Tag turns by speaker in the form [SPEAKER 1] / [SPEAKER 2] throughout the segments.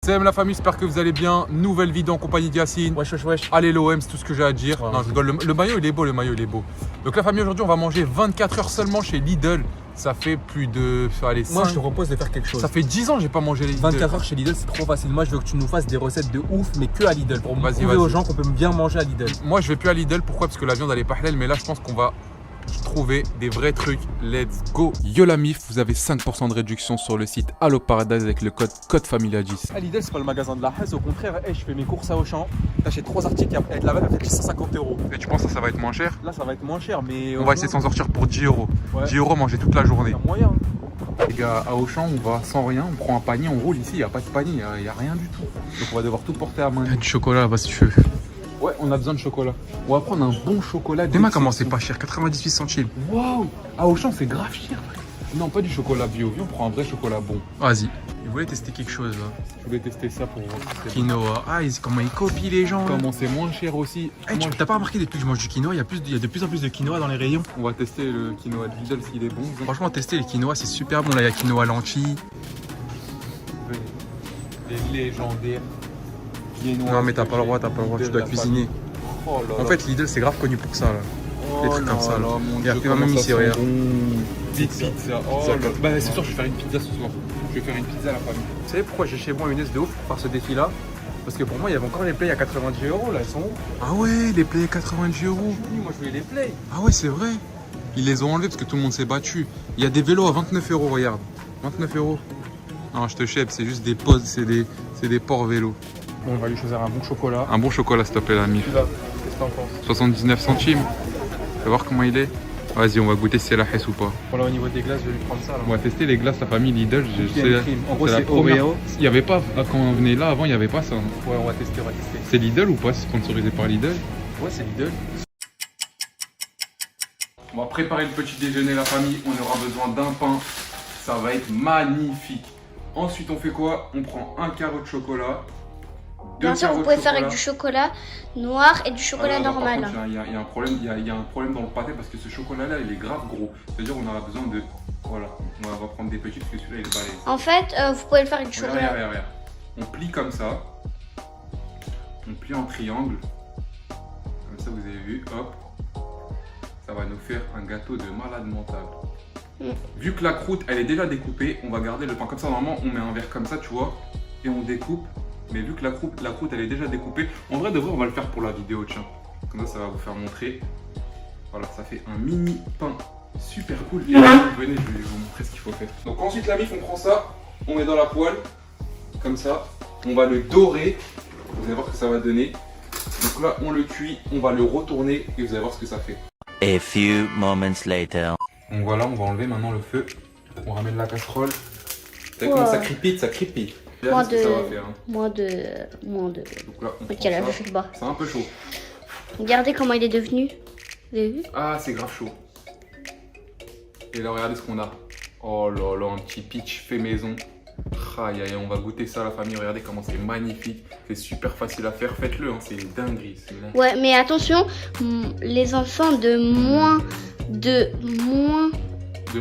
[SPEAKER 1] Salam la famille, j'espère que vous allez bien. Nouvelle vidéo en compagnie d'Yacine.
[SPEAKER 2] Wesh.
[SPEAKER 1] Allez l'OM, c'est tout ce que j'ai à dire.
[SPEAKER 2] Ouais,
[SPEAKER 1] non, je rigole. Le maillot il est beau, Donc la famille, aujourd'hui on va manger 24 heures seulement chez Lidl. Ça fait plus de... Allez,
[SPEAKER 2] Moi
[SPEAKER 1] 5...
[SPEAKER 2] je te propose de faire quelque chose.
[SPEAKER 1] Ça fait 10 ans que j'ai pas mangé les Lidl.
[SPEAKER 2] 24 heures chez Lidl c'est trop facile. Moi je veux que tu nous fasses des recettes de ouf mais que à Lidl. Pour
[SPEAKER 1] Vas-y,
[SPEAKER 2] prouver aux gens qu'on peut bien manger à Lidl.
[SPEAKER 1] Moi je vais plus à Lidl, pourquoi? Parce que la viande elle est pas halal, mais là je pense qu'on va trouver des vrais trucs. Let's go. Yo la mif, vous avez 5% de réduction sur le site Allo Paradise avec le code FAMILIA10.
[SPEAKER 2] À Lidl c'est pas le magasin de la haine, au contraire, je fais mes courses à Auchan, j'achète 3 articles et la valeur elle fait 150 €.
[SPEAKER 1] Et tu penses que ça va être moins cher?
[SPEAKER 2] Là ça va être moins cher mais...
[SPEAKER 1] On va essayer de s'en sortir pour 10 euros.
[SPEAKER 2] Ouais.
[SPEAKER 1] 10 euros manger toute la journée.
[SPEAKER 2] Il y a moyen.
[SPEAKER 1] Les gars, à Auchan, on va sans rien, on prend un panier, on roule ici, il n'y a pas de panier, il n'y a rien du tout. Donc on va devoir tout porter à main. Il y a du chocolat là-bas si tu veux. Ouais, on a besoin de chocolat. On va prendre un bon chocolat. Demain, comment c'est pas cher, 98 centimes. Waouh, à Auchan, c'est grave cher. Non, pas du chocolat bio, on prend un vrai chocolat bon. Vas-y.
[SPEAKER 3] Ils voulaient tester quelque chose là.
[SPEAKER 1] Je voulais tester ça pour voir si c'est
[SPEAKER 3] Quinoa. Ah, comment ils copient les gens là.
[SPEAKER 1] comment c'est moins cher aussi.
[SPEAKER 3] Hey, t'as pas remarqué depuis que je mange du quinoa, il y a de plus en plus de quinoa dans les rayons.
[SPEAKER 1] On va tester le quinoa de Lidl s'il est bon.
[SPEAKER 3] Franchement, tester les quinoa, c'est super bon. Là, il y a quinoa lentilles.
[SPEAKER 1] Les légendaires.
[SPEAKER 3] Non, mais t'as pas le droit, tu dois cuisiner.
[SPEAKER 1] Oh là
[SPEAKER 3] En fait, Lidl, c'est grave connu pour ça là.
[SPEAKER 1] oh
[SPEAKER 3] les trucs comme ça, là.
[SPEAKER 1] Mon
[SPEAKER 3] Il y a
[SPEAKER 1] Dieu,
[SPEAKER 3] même
[SPEAKER 1] comment ça
[SPEAKER 3] ici,
[SPEAKER 1] sent
[SPEAKER 3] regarde.
[SPEAKER 1] bon. Pizza. Oh
[SPEAKER 3] Ça,
[SPEAKER 1] là. Bah, c'est sûr, je vais faire une pizza ce soir. Je vais faire une pizza à la famille.
[SPEAKER 3] Vous savez pourquoi j'ai chez moi une aise de ouf pour faire ce défi là? Parce que pour moi, il y avait encore les plays à 90 € là, elles sont où? Ah ouais, les plays à 90 €.
[SPEAKER 2] Moi je voulais les plays.
[SPEAKER 3] Ah ouais, c'est vrai.
[SPEAKER 1] Ils les ont enlevés parce que tout le monde s'est battu. Il y a des vélos à 29 €, regarde. 29 €. Non, je te chèpe, c'est juste des poses, c'est des ports vélos.
[SPEAKER 2] Bon, on va lui choisir un bon chocolat.
[SPEAKER 1] Un bon chocolat, s'il te plaît, l'ami.
[SPEAKER 2] Celui-là, qu'est-ce que t'en penses?
[SPEAKER 1] 79 centimes. Tu vas voir comment il est. Vas-y, on va goûter si c'est la hesse ou pas.
[SPEAKER 2] Voilà, au niveau des glaces, je vais lui prendre ça là.
[SPEAKER 1] On va tester les glaces, la famille Lidl.
[SPEAKER 2] En gros,
[SPEAKER 1] c'est la
[SPEAKER 2] c'est
[SPEAKER 1] première.
[SPEAKER 2] Oreo.
[SPEAKER 1] Il n'y avait pas, quand on venait là avant, il n'y avait pas ça.
[SPEAKER 2] Ouais, on va tester.
[SPEAKER 1] C'est Lidl ou pas? C'est sponsorisé par Lidl.
[SPEAKER 2] Ouais, c'est Lidl.
[SPEAKER 1] On va préparer le petit déjeuner, la famille. On aura besoin d'un pain. Ça va être magnifique. Ensuite, on fait quoi? On prend un carreau de chocolat.
[SPEAKER 4] Bien sûr, vous pouvez faire avec du chocolat noir et du chocolat
[SPEAKER 1] Alors, par
[SPEAKER 4] normal.
[SPEAKER 1] contre, il y a un problème, il y a un problème dans le pâté parce que ce chocolat-là, il est grave gros. C'est-à-dire, on aura besoin de. Voilà, on va prendre des petits parce que celui-là, il est balèze.
[SPEAKER 4] En fait, vous pouvez le faire avec du
[SPEAKER 1] Regarde,
[SPEAKER 4] chocolat.
[SPEAKER 1] regarde. On plie comme ça. On plie en triangle. Comme ça, vous avez vu. Hop. Ça va nous faire un gâteau de malade mental. Vu que la croûte, elle est déjà découpée, on va garder le pain comme ça. Normalement, on met un verre comme ça, tu vois. Et on découpe. Mais vu que la croûte, elle est déjà découpée. En vrai, de vrai, on va le faire pour la vidéo, tiens. Comme ça va vous faire montrer. Voilà, ça fait un mini pain super cool. Et là, venez, je vais vous montrer ce qu'il faut faire. Donc ensuite, la mif, on prend ça. On met dans la poêle. Comme ça, on va le dorer. Vous allez voir ce que ça va donner. Donc là, on le cuit, on va le retourner et vous allez voir ce que ça fait.
[SPEAKER 5] A few moments later.
[SPEAKER 1] Donc voilà, on va enlever maintenant le feu. On ramène la casserole. Vous savez comment ça crépite, ça crépite.
[SPEAKER 4] Moins
[SPEAKER 1] Regardez ce que ça va faire.
[SPEAKER 4] moins de.
[SPEAKER 1] Donc là, on
[SPEAKER 4] Ok,
[SPEAKER 1] prend
[SPEAKER 4] là,
[SPEAKER 1] ça.
[SPEAKER 4] je fais le bas.
[SPEAKER 1] C'est un peu chaud.
[SPEAKER 4] Regardez comment il est devenu. Vous avez vu?
[SPEAKER 1] Ah, c'est grave chaud. Et là, regardez ce qu'on a. Oh là là, un petit pitch fait maison. Aïe aïe, on va goûter ça, la famille. Regardez comment c'est magnifique. C'est super facile à faire. Faites-le, hein. C'est une dinguerie.
[SPEAKER 4] Ouais, mais attention, les enfants de moins.
[SPEAKER 1] De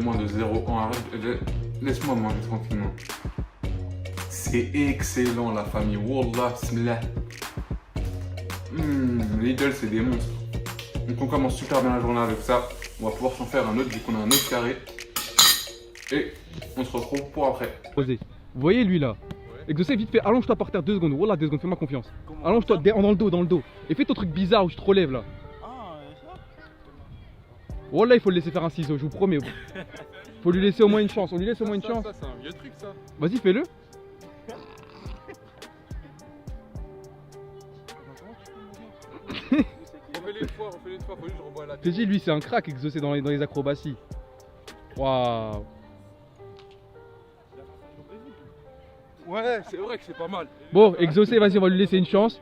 [SPEAKER 1] moins de 0 ans. Arrête. Laisse-moi manger tranquillement. C'est excellent, la famille. Wallah, bismillah. Lidl, c'est des monstres. Donc on commence super bien la journée avec ça. On va pouvoir s'en faire un autre vu qu'on a un autre carré. Et on se retrouve pour après.
[SPEAKER 6] Posé. Vous voyez lui là? Exaucé, vite fait, allonge-toi par terre 2 secondes. Wallah, 2 secondes, fais-moi confiance. Allonge-toi dans le dos. Et fais ton truc bizarre où je te relève là. Wallah, il faut le laisser faire un ciseau, je vous promets. Faut lui laisser au moins une chance. On lui laisse au moins une chance.
[SPEAKER 1] Ça, c'est un vieux truc, ça.
[SPEAKER 6] Vas-y, fais-le.
[SPEAKER 1] Refais-le une fois, faut juste que je revoie la
[SPEAKER 6] T'es dit, lui, c'est un crack exaucé dans les acrobaties. Waouh.
[SPEAKER 1] Ouais, c'est vrai que c'est pas mal.
[SPEAKER 6] Bon, exaucé, vas-y, on va lui laisser une chance.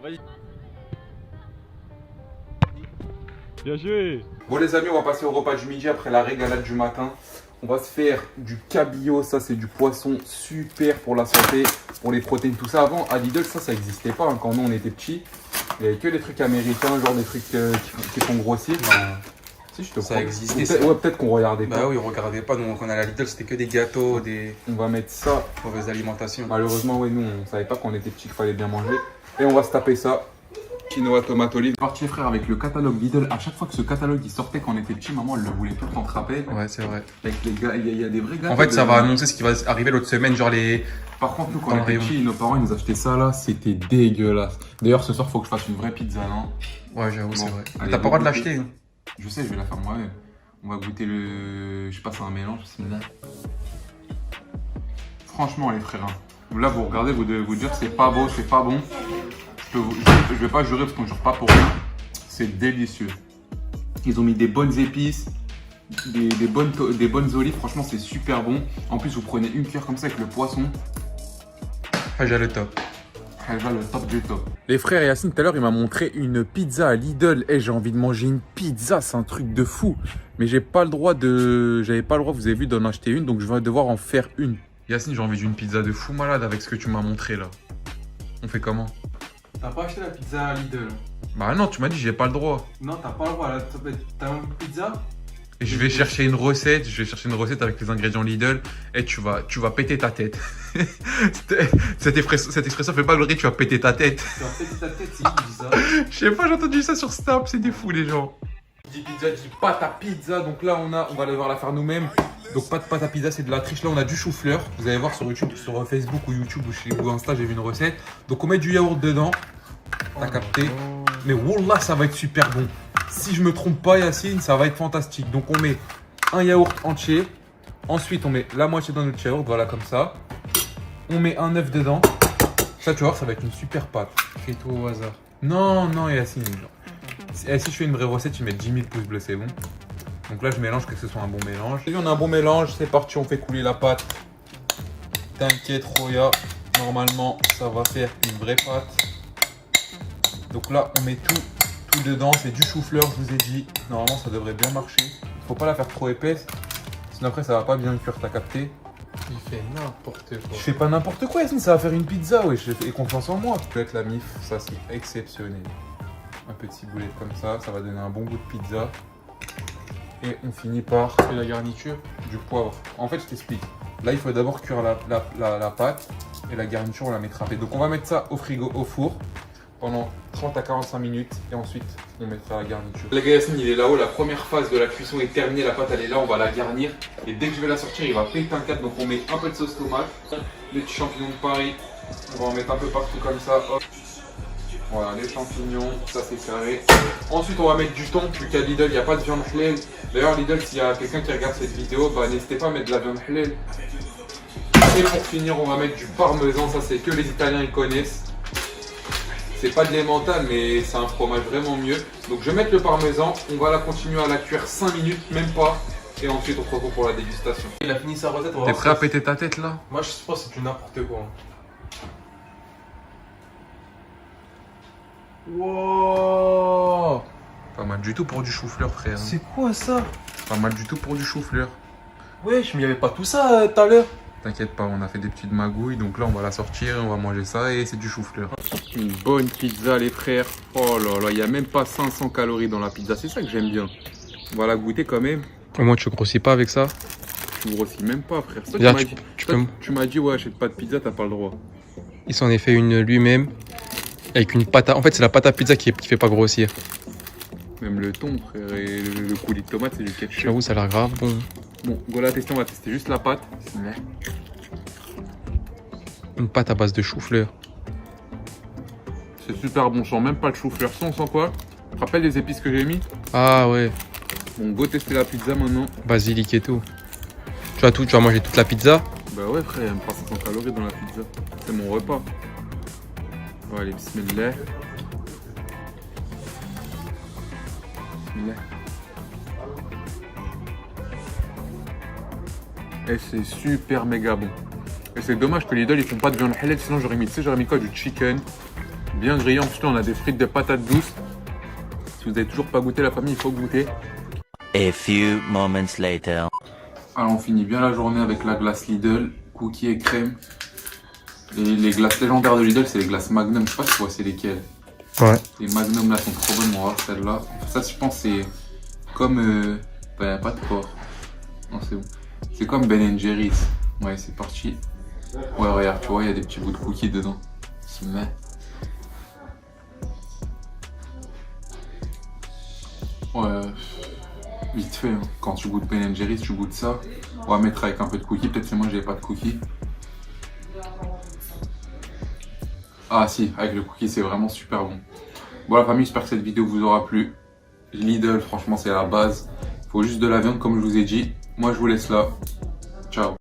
[SPEAKER 6] Bien joué.
[SPEAKER 1] Bon les amis, on va passer au repas du midi après la régalade du matin. On va se faire du cabillaud, ça c'est du poisson super pour la santé, pour les protéines, tout ça. Avant, à Lidl, ça n'existait pas hein, quand nous on était petits. Il n'y avait que des trucs américains, genre des trucs qui font grossir. Ben,
[SPEAKER 3] Si, je te
[SPEAKER 2] Ça
[SPEAKER 3] crois.
[SPEAKER 2] existait,
[SPEAKER 3] Peut-être-
[SPEAKER 2] ça.
[SPEAKER 3] Ouais, peut-être qu'on regardait
[SPEAKER 2] Bah
[SPEAKER 3] pas.
[SPEAKER 2] oui, on regardait pas, nous quand on allait à Lidl, c'était que des gâteaux, des
[SPEAKER 3] On va mettre ça.
[SPEAKER 2] mauvaises alimentations.
[SPEAKER 3] Malheureusement, ouais, nous, on savait pas qu'on était petits, qu'il fallait bien manger. Et on va se taper ça. Quinoa, tomate, olive.
[SPEAKER 1] Parti les frères avec le catalogue Lidl. À chaque fois que ce catalogue il sortait quand on était petit, maman elle le voulait tout le temps, te rappelles.
[SPEAKER 2] Ouais, c'est vrai.
[SPEAKER 1] Avec les gars, il y a des vrais gars.
[SPEAKER 2] En fait, ça va annoncer ce qui va arriver l'autre semaine, genre les.
[SPEAKER 1] Par contre, nous quand
[SPEAKER 2] Dans
[SPEAKER 1] on
[SPEAKER 2] le
[SPEAKER 1] était
[SPEAKER 2] rayon.
[SPEAKER 1] petits, nos parents ils nous achetaient ça là, c'était dégueulasse. D'ailleurs, ce soir faut que je fasse une vraie pizza, non?
[SPEAKER 2] Ouais, j'avoue, c'est
[SPEAKER 1] Bon,
[SPEAKER 2] vrai.
[SPEAKER 1] allez,
[SPEAKER 2] T'as pas le droit de
[SPEAKER 1] go
[SPEAKER 2] l'acheter. Hein.
[SPEAKER 1] Je sais, je vais la faire moi-même. On va goûter le. Je sais pas, c'est un mélange, bismillah. Franchement, les frères, hein. Là vous regardez, vous devez vous dire c'est pas beau, c'est pas bon. Je vais pas jurer parce qu'on jure pas pour rien. C'est délicieux. Ils ont mis des bonnes épices, des bonnes olives. Franchement, c'est super bon. En plus, vous prenez une cuillère comme ça avec le poisson.
[SPEAKER 2] Ouais, j'ai le top.
[SPEAKER 1] Elle va le top du top.
[SPEAKER 3] Les frères Yacine, tout à l'heure, il m'a montré une pizza à Lidl. Et j'ai envie de manger une pizza, c'est un truc de fou. Mais j'ai pas le droit de. J'avais pas le droit, vous avez vu, d'en acheter une. Donc je vais devoir en faire une.
[SPEAKER 2] Yacine, j'ai envie d'une pizza de fou malade avec ce que tu m'as montré là. On fait comment?
[SPEAKER 6] T'as pas acheté la pizza à Lidl?
[SPEAKER 2] Bah non, tu m'as dit j'ai pas le droit.
[SPEAKER 6] Non, t'as pas le droit. T'as une pizza?
[SPEAKER 2] Et je vais chercher une recette, avec les ingrédients Lidl et tu vas péter ta tête. cette expression fait pas glorie, tu vas péter ta tête.
[SPEAKER 6] Tu vas péter ta tête, c'est qui qui dit ça?
[SPEAKER 2] Je sais pas, j'ai entendu ça sur Snap, c'est des fous les gens.
[SPEAKER 3] Dit pizza, dit pâte à pizza. Donc là, on va devoir la faire nous-mêmes. Donc pas de pâte à pizza, c'est de la triche. Là, on a du chou-fleur. Vous allez voir sur YouTube, sur Facebook ou YouTube ou Insta, j'ai vu une recette. Donc on met du yaourt dedans. T'as capté? Mais wallah, ça va être super bon. Si je me trompe pas, Yacine, ça va être fantastique. Donc on met un yaourt entier. Ensuite, on met la moitié dans notre yaourt, voilà comme ça. On met un œuf dedans. Ça, tu vas voir, ça va être une super pâte.
[SPEAKER 2] Fais tout au hasard.
[SPEAKER 3] Non, non, Yacine. Si je fais une vraie recette, tu mets 10 000 pouces bleus, c'est bon. Donc là, je mélange, que ce soit un bon mélange. Et on a un bon mélange, c'est parti, on fait couler la pâte. T'inquiète, Roya. Normalement, ça va faire une vraie pâte. Donc là, on met tout dedans. C'est du chou-fleur, je vous ai dit. Normalement, ça devrait bien marcher. Faut pas la faire trop épaisse. Sinon, après, ça va pas bien cuire, t'as capté?
[SPEAKER 2] Il fait n'importe
[SPEAKER 3] Je
[SPEAKER 2] quoi.
[SPEAKER 3] fais pas n'importe quoi, Yacine, ça va faire une pizza, ouais. J'ai confiance en moi. Peut-être la mif, ça c'est exceptionnel. Un petit boulet comme ça va donner un bon goût de pizza. Et on finit par
[SPEAKER 2] Et la garniture?
[SPEAKER 3] du poivre. En fait, je t'explique. Là, il faut d'abord cuire la pâte et la garniture, on la mettra après. Donc, on va mettre ça au frigo, au four, pendant 30 à 45 minutes et ensuite, on mettra la garniture. Les gars, Yacine, il est là-haut. La première phase de la cuisson est terminée. La pâte, elle est là. On va la garnir. Et dès que je vais la sortir, il va péter un câble. Donc, on met un peu de sauce tomate, les petits champignons de Paris. On va en mettre un peu partout comme ça. Hop. Voilà, les champignons, ça c'est carré. Ensuite, on va mettre du thon, vu qu'à Lidl, il n'y a pas de viande halal. D'ailleurs, Lidl, s'il y a quelqu'un qui regarde cette vidéo, bah, n'hésitez pas à mettre de la viande halal. Et pour finir, on va mettre du parmesan, ça c'est que les Italiens ils connaissent. C'est pas de l'emmental, mais c'est un fromage vraiment mieux. Donc je vais mettre le parmesan, on va la continuer à la cuire 5 minutes, même pas. Et ensuite, on se retrouve pour la dégustation.
[SPEAKER 6] Il a fini sa recette, on va
[SPEAKER 2] T'es
[SPEAKER 6] voir
[SPEAKER 2] prêt à
[SPEAKER 6] ça.
[SPEAKER 2] péter ta tête là?
[SPEAKER 6] Moi, je pense que c'est du n'importe quoi. Wow!
[SPEAKER 2] Pas mal du tout pour du chou-fleur, frère.
[SPEAKER 6] C'est quoi ça?
[SPEAKER 2] Pas mal du tout pour du chou-fleur.
[SPEAKER 6] Wesh, mais il n'y avait pas tout ça tout à l'heure.
[SPEAKER 2] T'inquiète pas, on a fait des petites magouilles, donc là on va la sortir, on va manger ça et c'est du chou-fleur.
[SPEAKER 1] Une bonne pizza, les frères. Oh là là, il n'y a même pas 500 calories dans la pizza. C'est ça que j'aime bien. On va la goûter quand même.
[SPEAKER 2] Au moins tu grossis pas avec ça?
[SPEAKER 1] Tu grossis même pas, frère. Ça,
[SPEAKER 2] Là,
[SPEAKER 1] tu m'as dit, ouais, achète pas de pizza, t'as pas le droit.
[SPEAKER 2] Il s'en est fait une lui-même avec une pâte à... En fait c'est la pâte à pizza qui fait pas grossir.
[SPEAKER 1] Même le thon, frère, et le coulis de tomate, c'est du ketchup.
[SPEAKER 2] J'avoue ça a l'air grave bon.
[SPEAKER 1] Bon, voilà, tester, on va tester juste la pâte.
[SPEAKER 2] Une pâte à base de chou-fleur.
[SPEAKER 1] C'est super bon, sans même pas de chou-fleur. On sent quoi? Tu te rappelles les épices que j'ai mis?
[SPEAKER 2] Ah ouais,
[SPEAKER 1] Bon, go tester la pizza maintenant.
[SPEAKER 2] basilic et tout. Tu vas manger toute la pizza?
[SPEAKER 1] Bah ouais, frère, il y a même pas 500 calories dans la pizza. C'est mon repas. Bon, allez, bismillah. Bismillah. Et c'est super méga bon. Et c'est dommage que Lidl ils font pas de viande halal, sinon j'aurais mis, tu sais, j'aurais mis quoi? Du chicken. Bien grillé, en plus là on a des frites de patates douces. Si vous n'avez toujours pas goûté la famille, il faut goûter.
[SPEAKER 5] A few moments later.
[SPEAKER 1] Alors on finit bien la journée avec la glace Lidl, cookies et crème. Et les glaces légendaires de Lidl, c'est les glaces Magnum, je sais pas si tu vois c'est lesquelles.
[SPEAKER 2] Ouais.
[SPEAKER 1] Les Magnum là sont trop bonnes, on va voir celle-là. Ça je pense comme... bah, y a pas de porc. Non, c'est bon. C'est comme Ben Jerry's. Ouais, c'est parti. Ouais, regarde, tu vois, il y a des petits bouts de cookies dedans. Se met. Ouais, vite fait. Hein. Quand tu goûtes Ben Jerry's, tu goûtes ça. On va mettre avec un peu de cookies. Peut-être c'est moi, j'avais pas de cookies. Ah si, avec le cookie, c'est vraiment super bon. Bon, la famille, j'espère que cette vidéo vous aura plu. Lidl, franchement, c'est la base. Faut juste de la viande, comme je vous ai dit. Moi, je vous laisse là. Ciao.